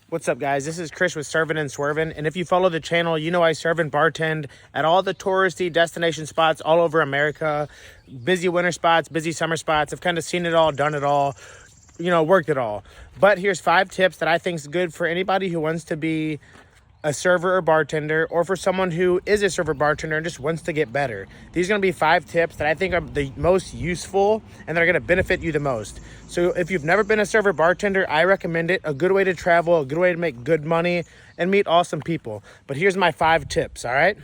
What's up, guys? This is Chris with Servin' and Swervin', and if you follow the channel, you know I serve and bartend at all the touristy destination spots all over America. Busy winter spots, busy summer spots. I've kind of seen it all, done it all, worked it all. But here's 5 tips that I think is good for anybody who wants to be a server or bartender, or for someone who is a server bartender and just wants to get better. These are going to be 5 tips that I think are the most useful and that are going to benefit you the most. So if you've never been a server bartender, I recommend it. A good way to travel, a good way to make good money and meet awesome people. But here's my 5 tips, all right?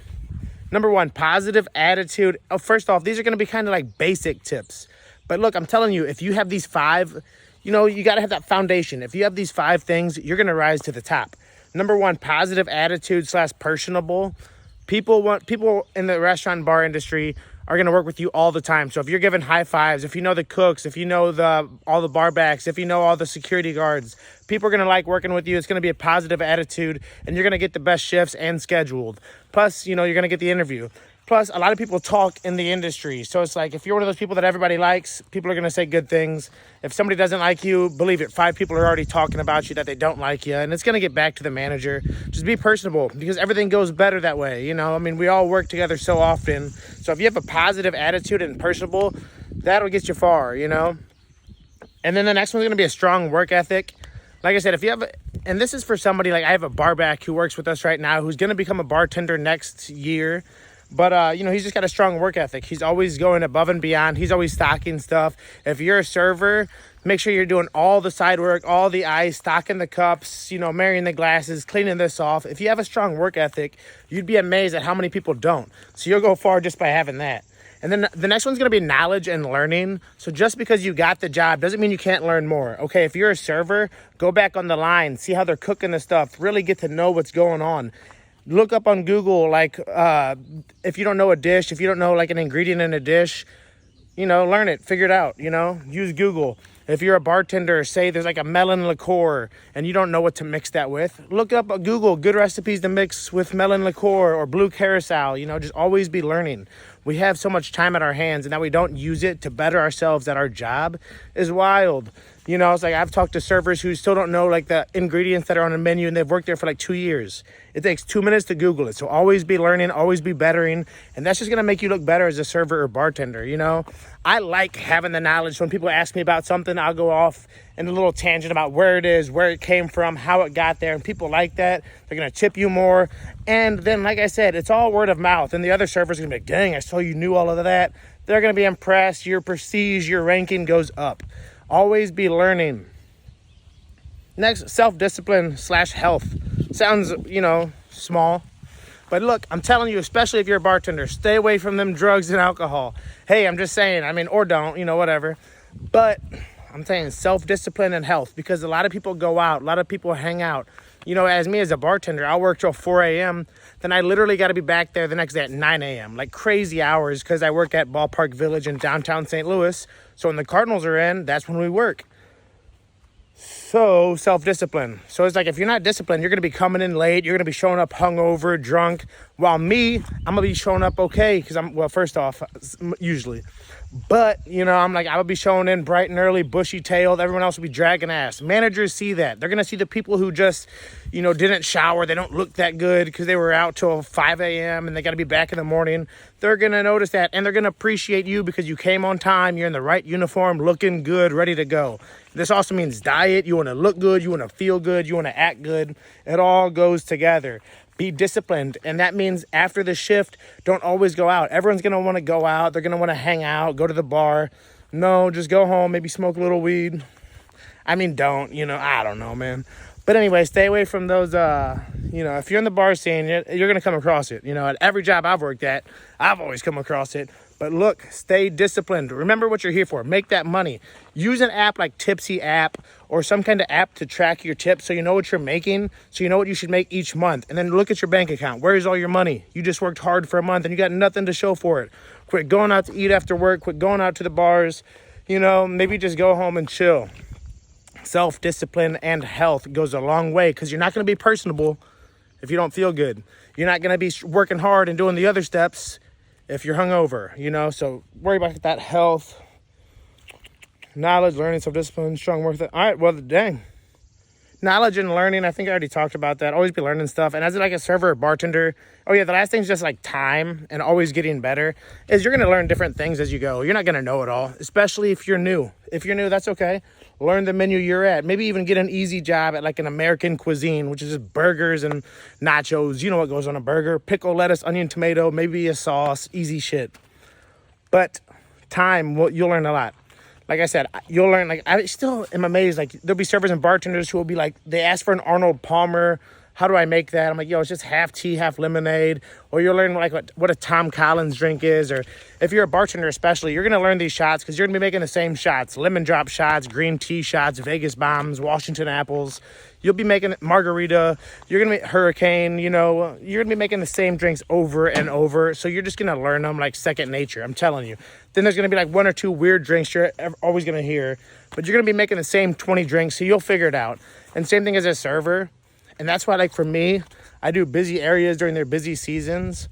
Number 1, positive attitude. First off, these are going to be kind of like basic tips. But look, I'm telling you, if you have these 5, you got to have that foundation. If you have these 5 things, you're going to rise to the top. Number 1, positive attitude / personable. People in the restaurant and bar industry are going to work with you all the time. So if you're giving high fives, if you know the cooks, if you know all the bar backs, if you know all the security guards, people are going to like working with you. It's going to be a positive attitude, and you're going to get the best shifts and scheduled. Plus, you're going to get the interview. Plus, a lot of people talk in the industry. So it's like, if you're one of those people that everybody likes, people are going to say good things. If somebody doesn't like you, believe it, 5 people are already talking about you that they don't like you. And it's going to get back to the manager. Just be personable, because everything goes better that way. We all work together so often. So if you have a positive attitude and personable, that'll get you far, And then the next one's going to be a strong work ethic. Like I said, if you have, and this is for somebody, like I have a bar back who works with us right now, who's going to become a bartender next year. But, he's just got a strong work ethic. He's always going above and beyond. He's always stocking stuff. If you're a server, make sure you're doing all the side work, all the ice, stocking the cups, marrying the glasses, cleaning this off. If you have a strong work ethic, you'd be amazed at how many people don't. So you'll go far just by having that. And then the next one's going to be knowledge and learning. So just because you got the job doesn't mean you can't learn more. Okay, if you're a server, go back on the line, see how they're cooking the stuff, really get to know what's going on. Look up on Google, if you don't know a dish, if you don't know an ingredient in a dish, learn it, figure it out, use Google. If you're a bartender, say there's a melon liqueur and you don't know what to mix that with, look up Google, good recipes to mix with melon liqueur or blue carousel, just always be learning. We have so much time at our hands, and that we don't use it to better ourselves at our job is wild. It's like I've talked to servers who still don't know the ingredients that are on a menu, and they've worked there for 2 years. It takes 2 minutes to Google it. So always be learning, always be bettering. And that's just going to make you look better as a server or bartender. I like having the knowledge. When people ask me about something, I'll go off in a little tangent about where it is, where it came from, how it got there. And people like that. They're going to tip you more. And then, like I said, it's all word of mouth. And the other servers are going to be like, dang, I saw you knew all of that. They're going to be impressed. Your prestige, your ranking goes up. Always be learning. Next, self-discipline / health. Sounds, small. But look, I'm telling you, especially if you're a bartender, stay away from them drugs and alcohol. Hey, I'm just saying, or don't, whatever. But I'm saying self-discipline and health, because a lot of people go out, a lot of people hang out. As me as a bartender, I'll work till 4 a.m. Then I literally got to be back there the next day at 9 a.m. Crazy hours, because I work at Ballpark Village in downtown St. Louis. So when the Cardinals are in, that's when we work. So self-discipline. So it's if you're not disciplined, you're going to be coming in late. You're going to be showing up hungover, drunk. While me, I'm going to be showing up okay, because first off, usually. But, I would be showing in bright and early, bushy-tailed. Everyone else will be dragging ass. Managers see that. They're going to see the people who just, didn't shower. They don't look that good because they were out till 5 a.m. and they got to be back in the morning. They're going to notice that, and they're going to appreciate you because you came on time. You're in the right uniform, looking good, ready to go. This also means diet. You want to look good. You want to feel good. You want to act good. It all goes together. Be disciplined. And that means after the shift, don't always go out. Everyone's going to want to go out. They're going to want to hang out, go to the bar. No, just go home, maybe smoke a little weed. Don't, I don't know, man. But anyway, stay away from those, if you're in the bar scene, you're going to come across it. At every job I've worked at, I've always come across it. But look, stay disciplined. Remember what you're here for. Make that money. Use an app like Tipsy app or some kind of app to track your tips so you know what you're making, so you know what you should make each month. And then look at your bank account. Where is all your money? You just worked hard for a month and you got nothing to show for it. Quit going out to eat after work. Quit going out to the bars. Maybe just go home and chill. Self-discipline and health goes a long way, because you're not going to be personable if you don't feel good. You're not going to be working hard and doing the other steps if you're hungover, so worry about that health, knowledge, learning, self-discipline, strong work. All right, well, dang. knowledge and learning, I think I already talked about that. Always be learning stuff. And as like a server or bartender, oh yeah, the last thing is just like time and always getting better, is you're going to learn different things as you go. You're not going to know it all, especially if you're new. If you're new, that's okay. Learn the menu you're at. Maybe even get an easy job at like an American cuisine, which is just burgers and nachos. You know what goes on a burger: pickle, lettuce, onion, tomato, maybe a sauce, easy shit. But time, well, you'll learn a lot. Like I said, you'll learn. Like, I still am amazed. Like, there'll be servers and bartenders who will be like, they ask for an Arnold Palmer. How do I make that? I'm like, yo, it's just half tea, half lemonade. Or you'll learn like what a Tom Collins drink is. Or if you're a bartender especially, you're going to learn these shots because you're going to be making the same shots. Lemon drop shots, green tea shots, Vegas bombs, Washington apples. You'll be making margarita. You're going to make hurricane, you know. You're going to be making the same drinks over and over. So you're just going to learn them like second nature. I'm telling you. Then there's going to be like one or two weird drinks you're always going to hear. But you're going to be making the same 20 drinks. So you'll figure it out. And same thing as a server. And that's why, like, for me, I do busy areas during their busy seasons.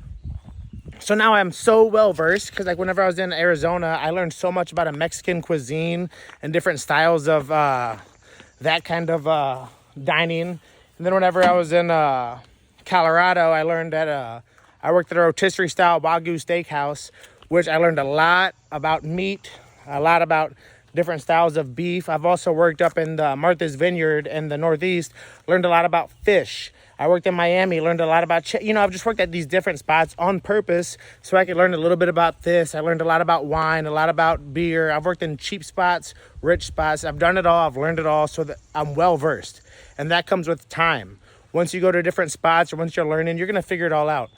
So now I'm so well-versed because, like, whenever I was in Arizona, I learned so much about a Mexican cuisine and different styles of that kind of dining. And then whenever I was in Colorado, I learned that I worked at a rotisserie-style Wagyu steakhouse, which I learned a lot about meat, a lot about different styles of beef. I've also worked up in the Martha's Vineyard in the Northeast, learned a lot about fish. I worked in Miami, learned a lot about, I've just worked at these different spots on purpose so I could learn a little bit about this. I learned a lot about wine, a lot about beer. I've worked in cheap spots, rich spots. I've done it all. I've learned it all so that I'm well-versed. And that comes with time. Once you go to different spots or once you're learning, you're going to figure it all out.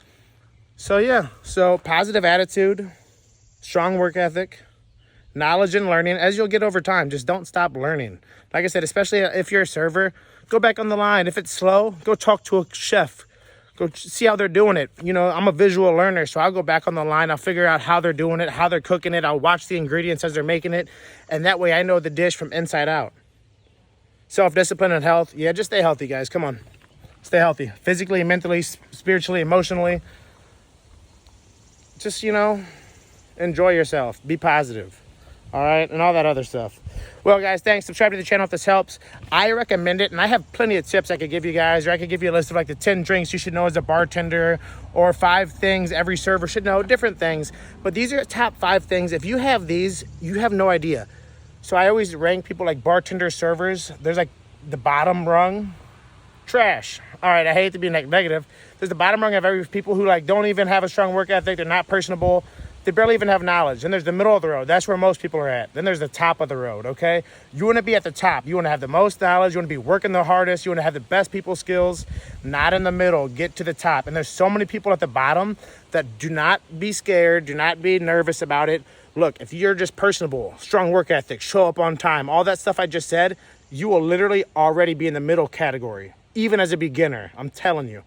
So, yeah. So, positive attitude, strong work ethic, knowledge and learning as you'll get over time. Just don't stop learning. Like I said, especially if you're a server, go back on the line. If it's slow, go talk to a chef. Go see how they're doing it. I'm a visual learner, so I'll go back on the line. I'll figure out how they're doing it, how they're cooking it. I'll watch the ingredients as they're making it. And that way I know the dish from inside out. Self-discipline and health. Yeah, just stay healthy, guys. Come on. Stay healthy. Physically, mentally, spiritually, emotionally. Just, enjoy yourself. Be positive. All right, and all that other stuff. Well, guys, thanks. Subscribe to the channel if this helps. I recommend it, and I have plenty of tips I could give you guys, or I could give you a list of like the 10 drinks you should know as a bartender, or 5 things every server should know, different things. But these are top 5 things. If you have these, you have no idea. So I always rank people like bartender, servers. There's like the bottom rung, trash. All right, I hate to be negative. There's the bottom rung of every people who like don't even have a strong work ethic. They're not personable. They barely even have knowledge. Then there's the middle of the road. That's where most people are at. Then there's the top of the road, okay? You want to be at the top. You want to have the most knowledge. You want to be working the hardest. You want to have the best people skills. Not in the middle. Get to the top. And there's so many people at the bottom that do not be scared. Do not be nervous about it. Look, if you're just personable, strong work ethic, show up on time, all that stuff I just said, you will literally already be in the middle category, even as a beginner. I'm telling you.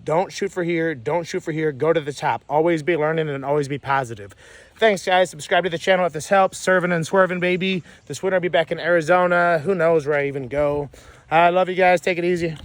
Don't shoot for here. Don't shoot for here. Go to the top. Always be learning and always be positive. Thanks, guys. Subscribe to the channel if this helps. Serving and swerving, baby. This winter I'll be back in Arizona. Who knows where I even go. I love you guys. Take it easy.